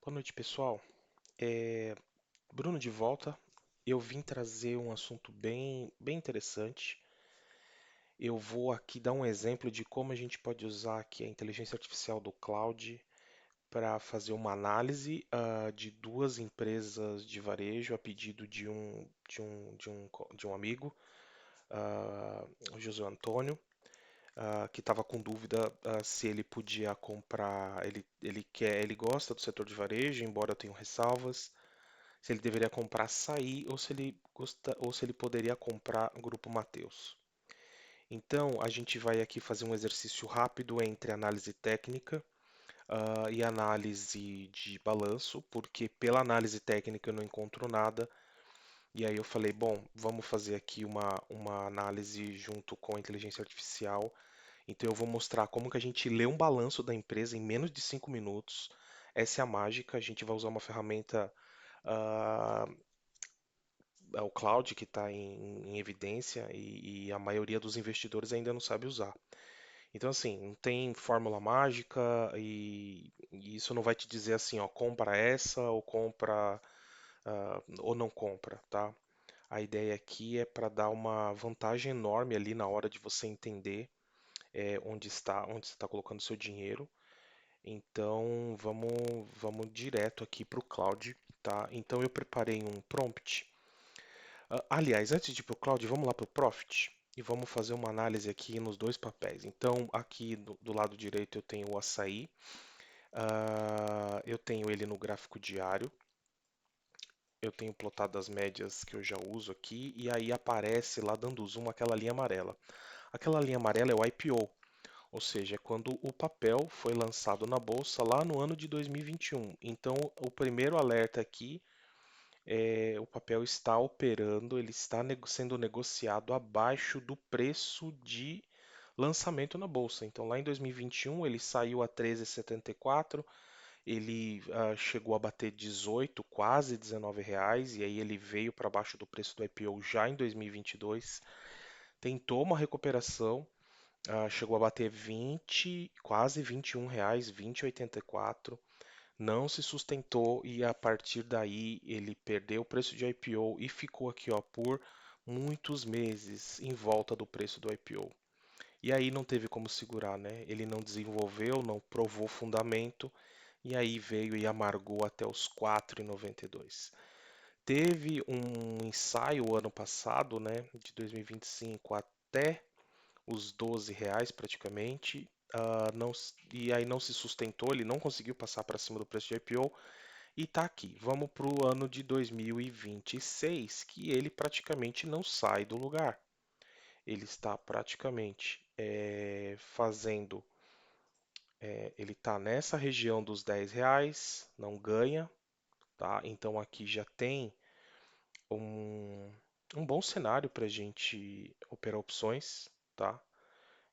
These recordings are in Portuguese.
Boa noite, pessoal. É, Bruno de volta. Eu vim trazer um assunto bem interessante. Eu vou aqui dar um exemplo de como a gente pode usar aqui a inteligência artificial do cloud para fazer uma análise de duas empresas de varejo a pedido de um amigo, o José Antônio, que estava com dúvida se ele podia comprar. Ele gosta do setor de varejo, embora eu tenha ressalvas. Se ele deveria comprar açaí ou se ele poderia comprar Grupo Mateus. Então, a gente vai aqui fazer um exercício rápido entre análise técnica e análise de balanço, porque pela análise técnica eu não encontro nada. E aí eu falei, bom, vamos fazer aqui uma análise junto com a inteligência artificial. Então eu vou mostrar como que a gente lê um balanço da empresa em menos de 5 minutos. Essa é a mágica. A gente vai usar uma ferramenta ah, o cloud que está em evidência e a maioria dos investidores ainda não sabe usar. Então, assim, não tem fórmula mágica e isso não vai te dizer assim, ó, compra essa ou compra ou não compra, tá? A ideia aqui é para dar uma vantagem enorme ali na hora de você entender onde você está colocando seu dinheiro. Então, vamos direto aqui para o cloud, tá? Então, eu preparei um prompt. Aliás, antes de ir para o Cloud, vamos lá para o Profit e vamos fazer uma análise aqui nos dois papéis. Então, aqui do lado direito eu tenho o açaí, eu tenho ele no gráfico diário, eu tenho plotado as médias que eu já uso aqui, e aí aparece lá dando zoom aquela linha amarela. Aquela linha amarela é o IPO, ou seja, é quando o papel foi lançado na bolsa lá no ano de 2021. Então, o primeiro alerta aqui o papel está operando, ele está sendo negociado abaixo do preço de lançamento na bolsa. Então, lá em 2021, ele saiu a 13,74, ele chegou a bater 18, quase 19 reais, e aí ele veio para baixo do preço do IPO já em 2022. Tentou uma recuperação, chegou a bater 20, quase 21 reais, 20,84, não se sustentou e a partir daí ele perdeu o preço de IPO e ficou aqui ó, por muitos meses em volta do preço do IPO. E aí não teve como segurar, né? Ele não desenvolveu, não provou fundamento e aí veio e amargou até os 4,92. Teve um ensaio ano passado, né, de 2025 até os 12 reais praticamente, e aí não se sustentou, ele não conseguiu passar para cima do preço de IPO e tá aqui. Vamos para o ano de 2026, que ele praticamente não sai do lugar. Ele está praticamente ele está nessa região dos 10 reais, não ganha, tá? Então aqui já tem um, um bom cenário para a gente operar opções, tá?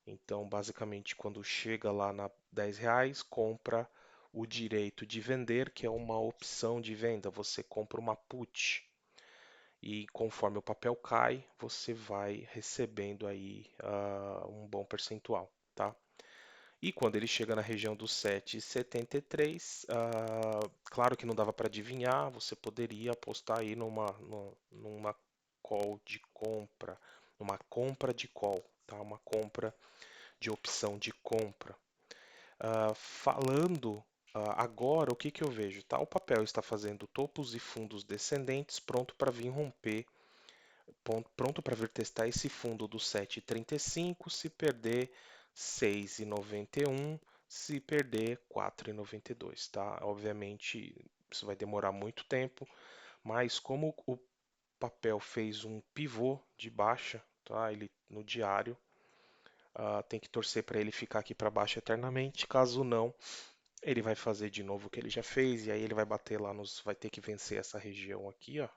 Então, basicamente, quando chega lá na 10 reais, compra o direito de vender, que é uma opção de venda. Você compra uma put e conforme o papel cai, você vai recebendo aí um bom percentual, tá? E quando ele chega na região dos 7,73, claro que não dava para adivinhar, você poderia apostar aí numa call de compra, numa compra de call, tá? Uma compra de opção de compra. Falando agora, o que que eu vejo? Tá? O papel está fazendo topos e fundos descendentes, pronto para vir romper, pronto para vir testar esse fundo do 7,35, se perder 6,91, se perder 4,92, tá? Obviamente isso vai demorar muito tempo, mas como o papel fez um pivô de baixa, tá? Ele no diário, tem que torcer para ele ficar aqui para baixo eternamente. Caso não, ele vai fazer de novo o que ele já fez e aí ele vai bater lá vai ter que vencer essa região aqui, ó,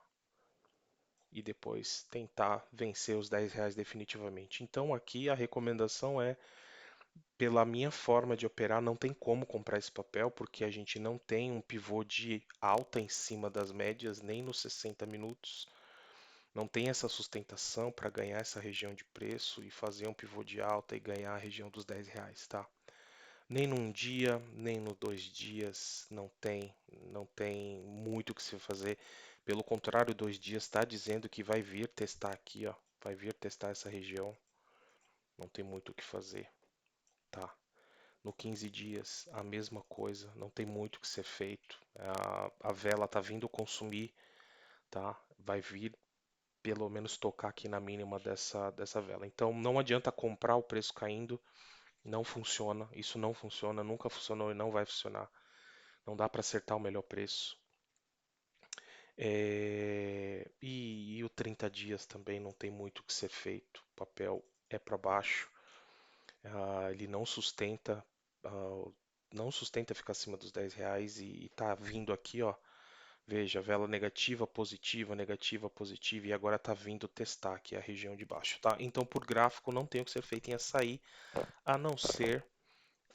e depois tentar vencer os 10 reais definitivamente. Então aqui a recomendação é, pela minha forma de operar, não tem como comprar esse papel porque a gente não tem um pivô de alta em cima das médias nem nos 60 minutos. Não tem essa sustentação para ganhar essa região de preço e fazer um pivô de alta e ganhar a região dos 10 reais, tá? Nem num dia, nem no 2 dias, não tem muito o que se fazer. Pelo contrário, 2 dias está dizendo que vai vir testar aqui, ó, vai vir testar essa região. Não tem muito o que fazer, tá? No 15 dias, a mesma coisa, não tem muito o que ser feito. A vela tá vindo consumir, tá? Vai vir pelo menos tocar aqui na mínima dessa vela. Então não adianta comprar o preço caindo, não funciona, isso não funciona, nunca funcionou e não vai funcionar. Não dá para acertar o melhor preço. E o 30 dias também não tem muito o que ser feito. O papel é para baixo. Ele ah, não sustenta ficar acima dos R$ 10 e tá vindo aqui, ó. Veja, vela negativa, positiva e agora tá vindo testar aqui a região de baixo, tá? Então, por gráfico, não tem o que ser feito em açaí, a não ser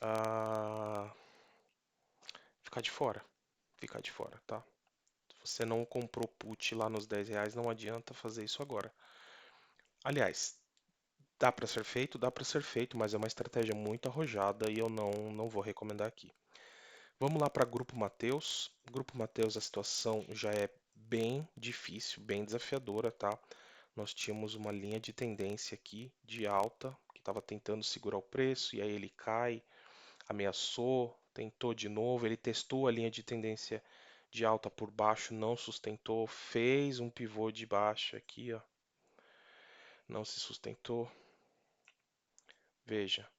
ah, ficar de fora. Ficar de fora, tá? Se você não comprou put lá nos R$ 10, não adianta fazer isso agora. Aliás, dá para ser feito, dá para ser feito, mas é uma estratégia muito arrojada e eu não vou recomendar aqui. Vamos lá para Grupo Mateus. Grupo Mateus, a situação já é bem difícil, bem desafiadora, tá? Nós tínhamos uma linha de tendência aqui de alta, que estava tentando segurar o preço, e aí ele cai, ameaçou, tentou de novo, ele testou a linha de tendência de alta por baixo, não sustentou, fez um pivô de baixa aqui, ó, não se sustentou. Veja,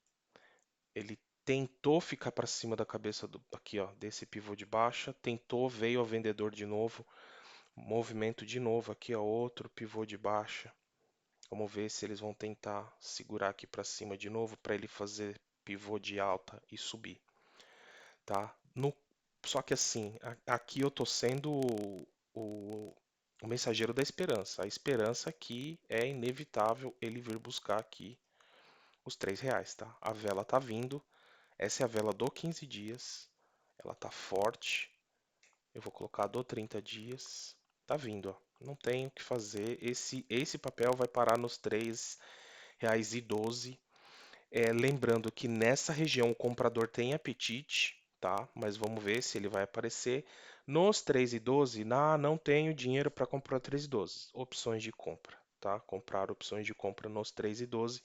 ele tentou ficar para cima da cabeça aqui, ó, desse pivô de baixa, tentou, veio ao vendedor de novo, movimento de novo aqui, ó, outro pivô de baixa. Vamos ver se eles vão tentar segurar aqui para cima de novo para ele fazer pivô de alta e subir, tá? Só que assim, aqui eu tô sendo o mensageiro da esperança. A esperança aqui é inevitável ele vir buscar aqui os R$ 3, tá? A vela tá vindo. Essa é a vela do 15 dias. Ela tá forte. Eu vou colocar do 30 dias. Tá vindo, ó. Não tem o que fazer. Esse papel vai parar nos R$ 3,12. Lembrando que nessa região o comprador tem apetite, tá? Mas vamos ver se ele vai aparecer. Nos 3,12, não tenho dinheiro para comprar 3,12. Opções de compra, tá? Comprar opções de compra nos 3,12.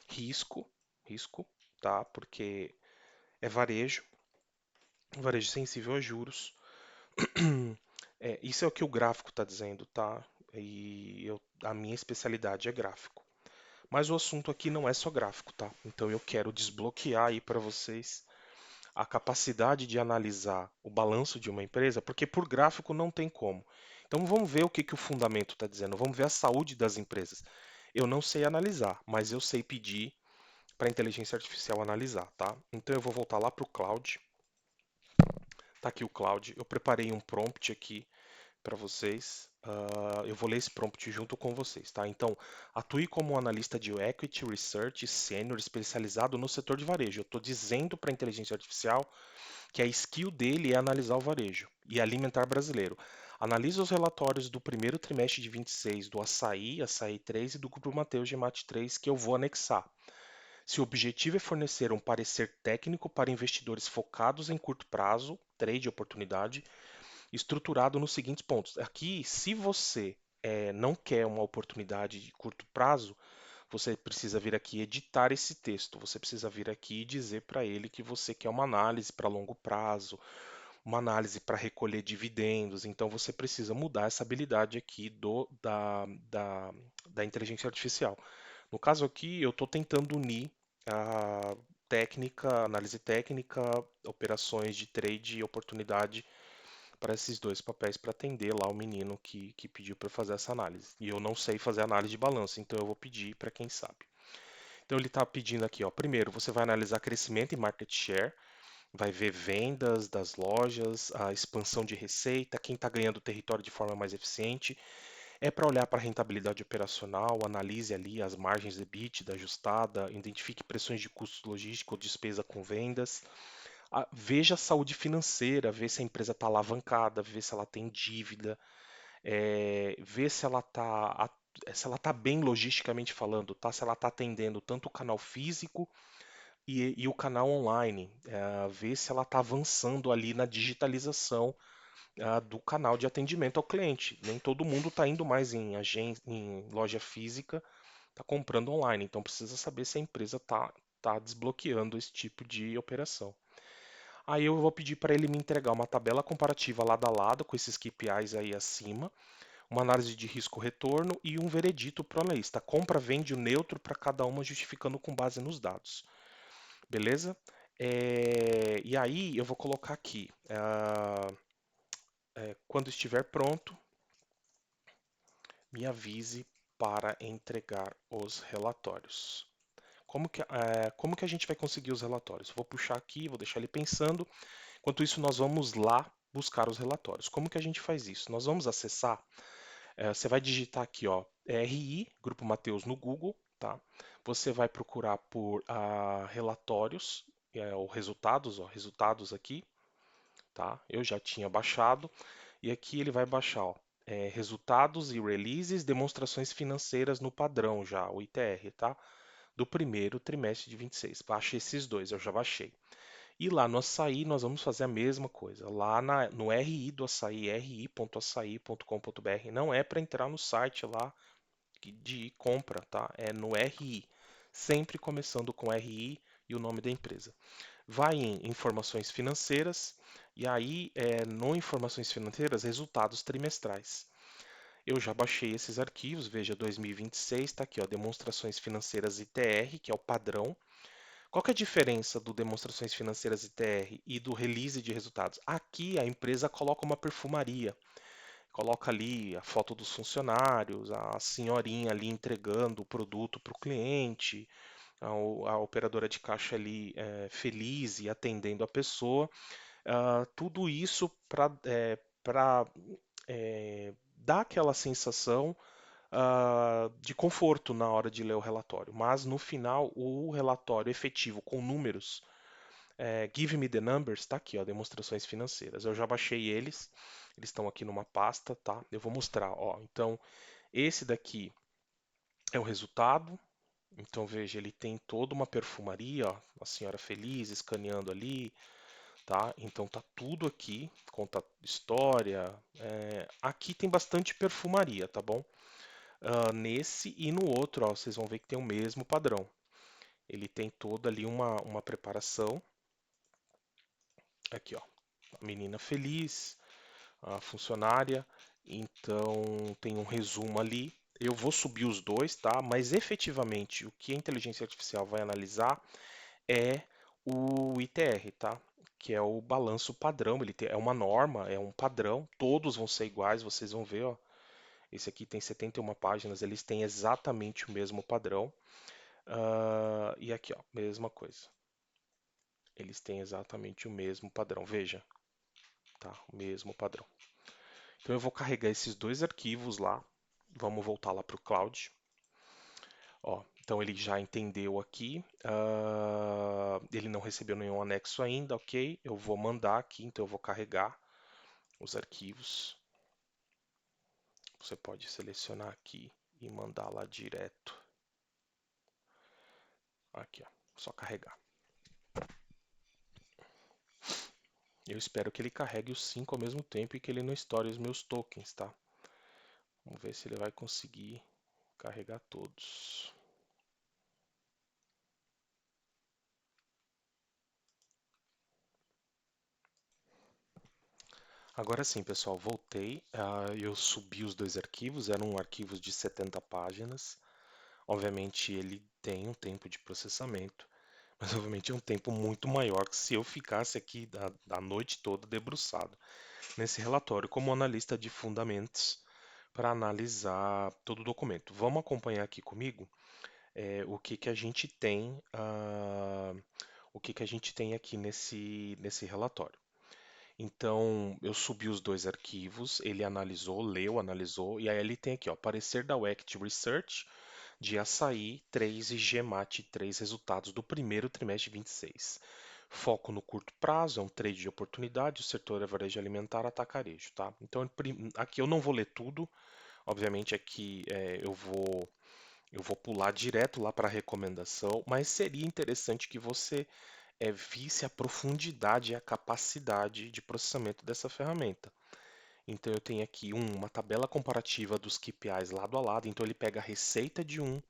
Risco, risco, tá? Porque é varejo sensível a juros. Isso é o que o gráfico está dizendo, tá? A minha especialidade é gráfico. Mas o assunto aqui não é só gráfico, tá? Então eu quero desbloquear aí para vocês a capacidade de analisar o balanço de uma empresa, porque por gráfico não tem como. Então vamos ver o que que o fundamento está dizendo, vamos ver a saúde das empresas. Eu não sei analisar, mas eu sei pedir para a inteligência artificial analisar, tá? Então eu vou voltar lá para o Cloud. Tá aqui o Cloud. Eu preparei um prompt aqui para vocês. Eu vou ler esse prompt junto com vocês, tá? Então, atue como um analista de Equity Research Sênior especializado no setor de varejo. Eu estou dizendo para a inteligência artificial que a skill dele é analisar o varejo e alimentar brasileiro. Analisa os relatórios do primeiro trimestre de 26 do Açaí, Açaí 3 e do Grupo Mateus Gemate 3 que eu vou anexar. Se o objetivo é fornecer um parecer técnico para investidores focados em curto prazo, trade oportunidade, estruturado nos seguintes pontos. Aqui, se você não quer uma oportunidade de curto prazo, você precisa vir aqui editar esse texto. Você precisa vir aqui e dizer para ele que você quer uma análise para longo prazo, uma análise para recolher dividendos. Então você precisa mudar essa habilidade aqui da inteligência artificial. No caso aqui, eu estou tentando unir a análise técnica, operações de trade e oportunidade para esses dois papéis para atender lá o menino que pediu para fazer essa análise. E eu não sei fazer análise de balanço, então eu vou pedir para quem sabe. Então ele está pedindo aqui, ó, primeiro você vai analisar crescimento e market share, vai ver vendas das lojas, a expansão de receita, quem está ganhando território de forma mais eficiente. É para olhar para a rentabilidade operacional, analise ali as margens de EBITDA ajustada, identifique pressões de custos logísticos ou despesa com vendas. Veja a saúde financeira, vê se a empresa está alavancada, vê se ela tem dívida, vê se ela tá bem logisticamente falando, tá? Se ela está atendendo tanto o canal físico e o canal online, ver se ela está avançando ali na digitalização do canal de atendimento ao cliente. Nem todo mundo está indo mais em loja física, está comprando online, então precisa saber se a empresa está desbloqueando esse tipo de operação. Aí eu vou pedir para ele me entregar uma tabela comparativa lado a lado com esses KPIs aí acima, uma análise de risco-retorno e um veredito para o analista. Compra, vende o neutro para cada uma, justificando com base nos dados. Beleza? E aí eu vou colocar aqui, quando estiver pronto, me avise para entregar os relatórios. Como que a gente vai conseguir os relatórios? Vou puxar aqui, vou deixar ele pensando. Enquanto isso, nós vamos lá buscar os relatórios. Como que a gente faz isso? Nós vamos acessar, você vai digitar aqui, ó, RI, Grupo Mateus no Google, tá? Você vai procurar por relatórios, ou resultados, ó, resultados aqui, tá? Eu já tinha baixado. E aqui ele vai baixar, ó, resultados e releases, demonstrações financeiras no padrão já, o ITR, tá? Do primeiro trimestre de 26. Baixa esses dois, eu já baixei. E lá no Açaí nós vamos fazer a mesma coisa. Lá no RI do Açaí, ri.açaí.com.br, não é para entrar no site lá de compra, tá? É no RI. Sempre começando com RI e o nome da empresa. Vai em informações financeiras e aí no informações financeiras, resultados trimestrais. Eu já baixei esses arquivos, veja 2026, está aqui, ó, demonstrações financeiras ITR, que é o padrão. Qual que é a diferença do demonstrações financeiras ITR e do release de resultados? Aqui a empresa coloca uma perfumaria, coloca ali a foto dos funcionários, a senhorinha ali entregando o produto para o cliente, a operadora de caixa ali feliz e atendendo a pessoa. Tudo isso para dar aquela sensação de conforto na hora de ler o relatório. Mas no final, o relatório efetivo com números, Give Me the Numbers, está aqui, ó, demonstrações financeiras. Eu já baixei eles estão aqui numa pasta, tá? Eu vou mostrar, ó. Então, esse daqui é o resultado. Então, veja, ele tem toda uma perfumaria, ó, a senhora feliz escaneando ali, tá? Então tá tudo aqui, conta história. Aqui tem bastante perfumaria, tá bom? Nesse e no outro, ó, vocês vão ver que tem o mesmo padrão. Ele tem toda ali uma preparação. Aqui, ó, a menina feliz, a funcionária. Então tem um resumo ali. Eu vou subir os dois, tá? Mas efetivamente o que a inteligência artificial vai analisar é o ITR, tá? Que é o balanço padrão. É uma norma, é um padrão. Todos vão ser iguais, vocês vão ver, ó. Esse aqui tem 71 páginas, eles têm exatamente o mesmo padrão. E aqui, ó, mesma coisa. Eles têm exatamente o mesmo padrão. Veja, tá? O mesmo padrão. Então eu vou carregar esses dois arquivos lá. Vamos voltar lá para o cloud. Ó, então ele já entendeu aqui. Ele não recebeu nenhum anexo ainda, ok? Eu vou mandar aqui, então eu vou carregar os arquivos. Você pode selecionar aqui e mandar lá direto. Aqui, ó, só carregar. Eu espero que ele carregue os 5 ao mesmo tempo e que ele não estoure os meus tokens, tá? Vamos ver se ele vai conseguir carregar todos. Agora sim, pessoal, voltei. Eu subi os dois arquivos, eram arquivos de 70 páginas. Obviamente ele tem um tempo de processamento, mas obviamente é um tempo muito maior que se eu ficasse aqui a noite toda debruçado nesse relatório como analista de fundamentos para analisar todo o documento. Vamos acompanhar aqui comigo o que que a gente tem, o que que a gente tem aqui nesse relatório. Então, eu subi os dois arquivos, ele analisou, leu, analisou, e aí ele tem aqui, ó, parecer da WECT Research de Açaí 3 e GMAT 3 resultados do primeiro trimestre de 26. Foco no curto prazo, é um trade de oportunidade, o setor é varejo alimentar, atacarejo, tá? Então, aqui eu não vou ler tudo, obviamente aqui eu vou Eu vou pular direto lá para a recomendação, mas seria interessante que você visse a profundidade e a capacidade de processamento dessa ferramenta. Então eu tenho aqui uma tabela comparativa dos KPIs lado a lado, então ele pega a receita de um,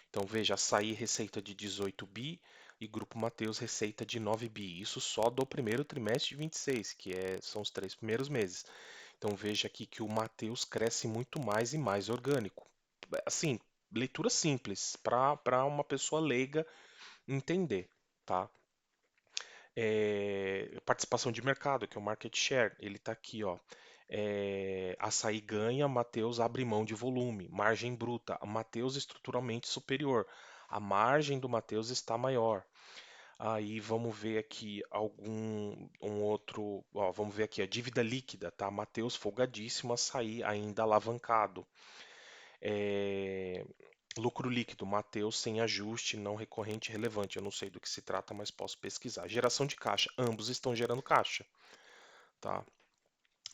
então veja, açaí receita de 18 bi e Grupo Mateus receita de 9 bi. Isso só do primeiro trimestre de 26, são os 3 primeiros meses. Então veja aqui que o Mateus cresce muito mais e mais orgânico. Assim, leitura simples para uma pessoa leiga entender, tá? Participação de mercado, que é o market share, ele está aqui, ó. Açaí ganha, Mateus abre mão de volume. Margem bruta, Mateus estruturalmente superior. A margem do Mateus está maior. Aí vamos ver aqui um outro, ó, vamos ver aqui a dívida líquida, tá? Mateus folgadíssimo, Açaí ainda alavancado. É, Lucro líquido, Mateus sem ajuste, não recorrente relevante. Eu não sei do que se trata, mas posso pesquisar. Geração de caixa, ambos estão gerando caixa, tá?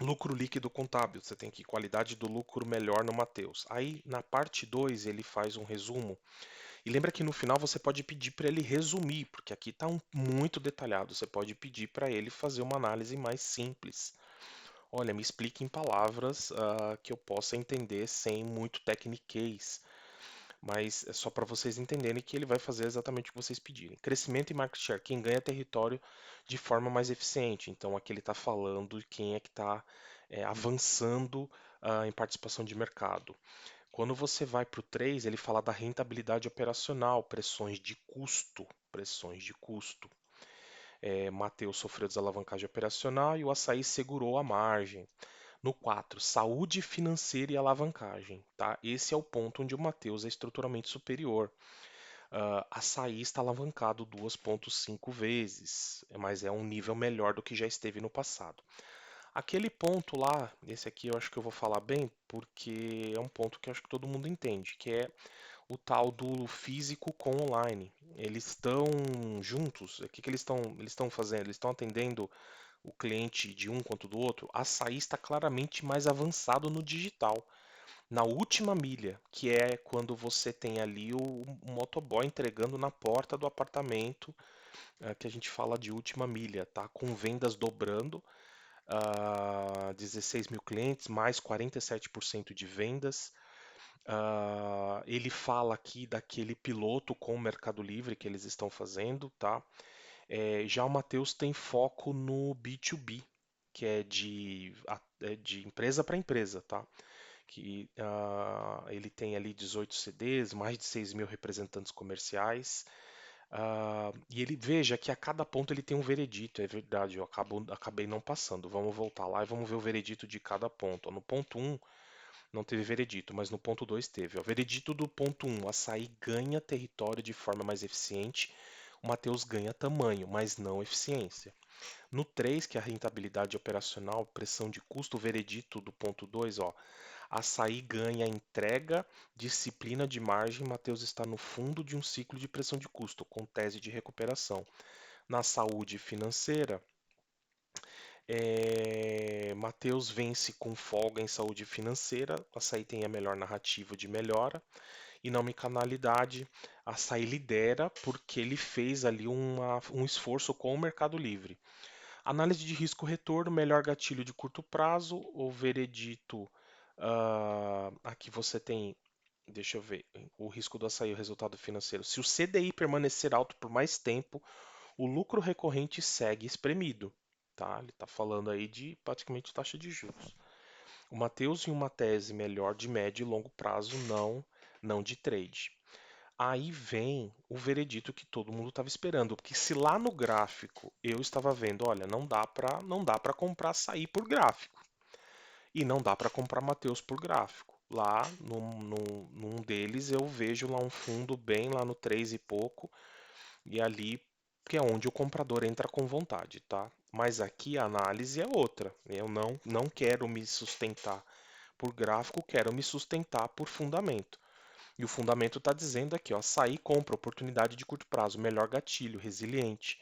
Lucro líquido contábil, você tem aqui qualidade do lucro melhor no Mateus. Aí na parte 2 ele faz um resumo. E lembra que no final você pode pedir para ele resumir, porque aqui está muito detalhado. Você pode pedir para ele fazer uma análise mais simples. Olha, me explique em palavras que eu possa entender sem muito tecniquez. Mas é só para vocês entenderem que ele vai fazer exatamente o que vocês pedirem. Crescimento e market share, quem ganha território de forma mais eficiente. Então aqui ele está falando quem é que está avançando em participação de mercado. Quando você vai para o 3, ele fala da rentabilidade operacional, pressões de custo. Pressões de custo. Mateus sofreu desalavancagem operacional e o Açaí segurou a margem. No 4, saúde financeira e alavancagem. Tá? Esse é o ponto onde o Mateus é estruturalmente superior. Açaí está alavancado 2,5 vezes, mas é um nível melhor do que já esteve no passado. Aquele ponto lá, esse aqui eu acho que eu vou falar bem, porque é um ponto que eu acho que todo mundo entende, que é o tal do físico com online. Eles estão juntos. O que que eles estão fazendo? Eles estão atendendo o cliente de um quanto do outro. A Açaí está claramente mais avançado no digital. Na última milha, que é quando você tem ali o motoboy entregando na porta do apartamento, que a gente fala de última milha, tá? Com vendas dobrando, 16 mil clientes, mais 47% de vendas. Ele fala aqui daquele piloto com o Mercado Livre que eles estão fazendo, tá? Já o Matheus tem foco no B2B, que é de empresa para empresa, tá? Que ele tem ali 18 CDs, mais de 6 mil representantes comerciais. E ele veja que a cada ponto ele tem um veredito, é verdade, acabei não passando. Vamos voltar lá e vamos ver o veredito de cada ponto. No ponto um não teve veredito, mas no ponto 2 teve. O veredito do ponto um, Açaí ganha território de forma mais eficiente, o Mateus ganha tamanho, mas não eficiência. No 3, que é a rentabilidade operacional, pressão de custo, o veredito do ponto 2, ó, Açaí ganha entrega, disciplina de margem, Mateus está no fundo de um ciclo de pressão de custo, com tese de recuperação. Na saúde financeira, Mateus vence com folga em saúde financeira, Açaí tem a melhor narrativa de melhora. E na omnicanalidade, Açaí lidera porque ele fez ali um esforço com o Mercado Livre. Análise de risco-retorno, melhor gatilho de curto prazo, o veredito, aqui você tem, deixa eu ver, o risco do açaí, o resultado financeiro. Se o CDI permanecer alto por mais tempo, o lucro recorrente segue espremido. Tá? Ele está falando aí de praticamente taxa de juros. O Mateus em uma tese melhor de médio e longo prazo, não de trade. Aí vem o veredito que todo mundo estava esperando, porque se lá no gráfico eu estava vendo, olha, não dá para comprar açaí por gráfico e não dá para comprar Mateus por gráfico. Lá num deles eu vejo lá um fundo bem lá no 3 e pouco e ali que é onde o comprador entra com vontade, tá? Mas aqui a análise é outra. Eu não quero me sustentar por gráfico, quero me sustentar por fundamento. E o fundamento está dizendo aqui, ó, sair compra, oportunidade de curto prazo, melhor gatilho, resiliente.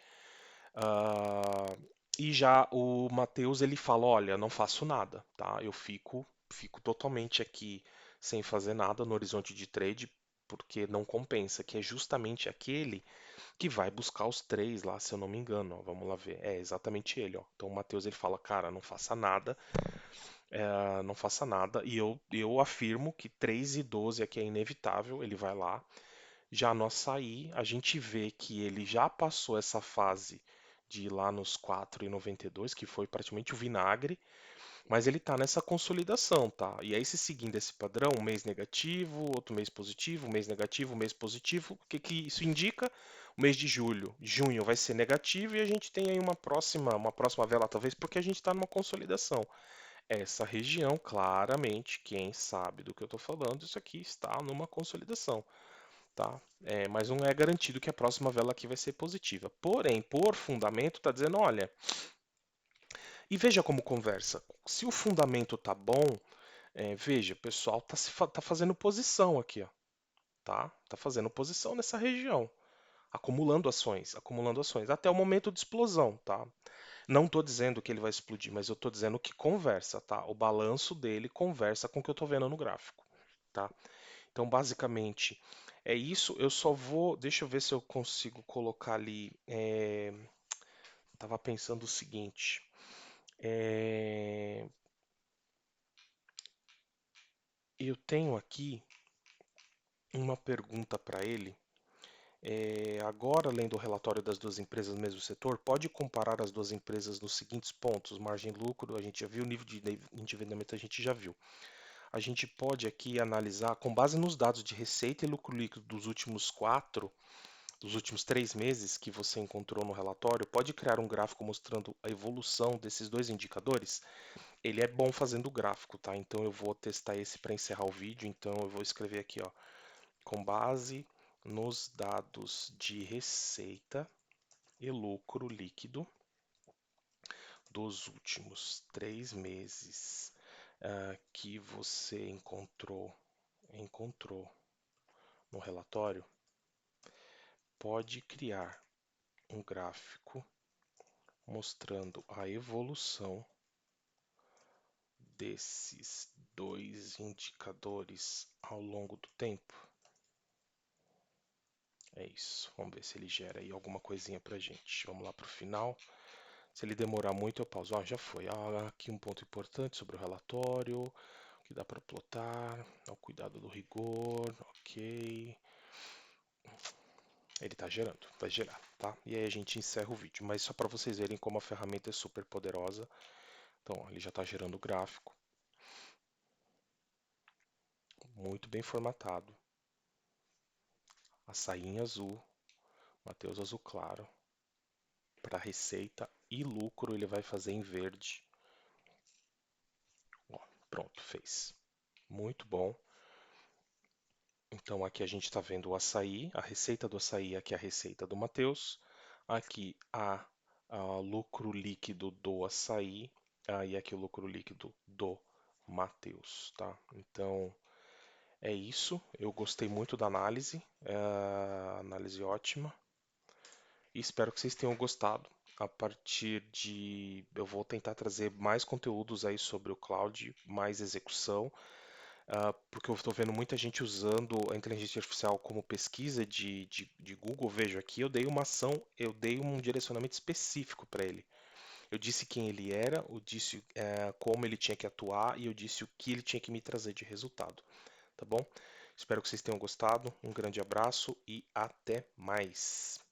Ah, e já o Matheus ele fala, olha, não faço nada, tá? Eu fico totalmente aqui sem fazer nada no horizonte de trade porque não compensa, que é justamente aquele que vai buscar os três lá, se eu não me engano, ó. Vamos lá ver. É exatamente ele, ó. Então o Matheus ele fala, cara, não faça nada, não faça nada. E eu afirmo que 3 e 12 aqui é inevitável, ele vai lá. Já no açaí, a gente vê que ele já passou essa fase de ir lá nos 4,92, que foi praticamente o vinagre, mas ele está nessa consolidação, tá? E aí, se seguindo esse padrão, um mês negativo, outro mês positivo, um mês negativo, um mês positivo, o que que isso indica? O mês de julho, junho vai ser negativo e a gente tem aí uma próxima vela, talvez, porque a gente está numa consolidação. Essa região, claramente, quem sabe do que eu estou falando, isso aqui está numa consolidação, tá? Mas não é garantido que a próxima vela aqui vai ser positiva. Porém, por fundamento, está dizendo, olha, e veja como conversa. Se o fundamento tá bom, veja, o pessoal tá fazendo posição aqui, ó, tá? Tá fazendo posição nessa região, acumulando ações, até o momento de explosão, tá? Não estou dizendo que ele vai explodir, mas eu estou dizendo que conversa, tá? O balanço dele conversa com o que eu estou vendo no gráfico, tá? Então, basicamente, é isso. Eu só vou. Deixa eu ver se eu consigo colocar ali. Tava pensando o seguinte. é, eu tenho aqui uma pergunta para ele. Agora, lendo o relatório das duas empresas do mesmo setor, pode comparar as duas empresas nos seguintes pontos: margem e lucro, a gente já viu, nível de endividamento, a gente já viu. A gente pode aqui analisar, com base nos dados de receita e lucro líquido dos últimos 3 meses que você encontrou no relatório, pode criar um gráfico mostrando a evolução desses dois indicadores? Ele é bom fazendo gráfico, tá? Então eu vou testar esse para encerrar o vídeo. Então eu vou escrever aqui, ó, com base nos dados de receita e lucro líquido dos últimos 3 meses que você encontrou no relatório, pode criar um gráfico mostrando a evolução desses dois indicadores ao longo do tempo. É isso. Vamos ver se ele gera aí alguma coisinha pra gente. Vamos lá pro final. Se ele demorar muito, eu pauso. Já foi. Aqui um ponto importante sobre o relatório, que dá para plotar. O cuidado do rigor, ok. Ele está gerando, vai gerar, tá? E aí a gente encerra o vídeo. Mas só para vocês verem como a ferramenta é super poderosa. Então, ó, ele já está gerando o gráfico. Muito bem formatado. Açaí em azul, Mateus azul claro. Para receita e lucro ele vai fazer em verde. Ó, pronto, fez. Muito bom. Então aqui a gente está vendo o açaí, a receita do açaí, aqui é a receita do Mateus, aqui a lucro líquido do açaí, e aqui o lucro líquido do Mateus, tá? Então é isso, eu gostei muito da análise, análise ótima, e espero que vocês tenham gostado. A partir de. Eu vou tentar trazer mais conteúdos aí sobre o cloud, mais execução. Porque eu estou vendo muita gente usando a inteligência artificial como pesquisa de Google. Vejo aqui, eu dei uma ação, eu dei um direcionamento específico para ele. Eu disse quem ele era, eu disse como ele tinha que atuar e eu disse o que ele tinha que me trazer de resultado. Tá bom? Espero que vocês tenham gostado. Um grande abraço e até mais.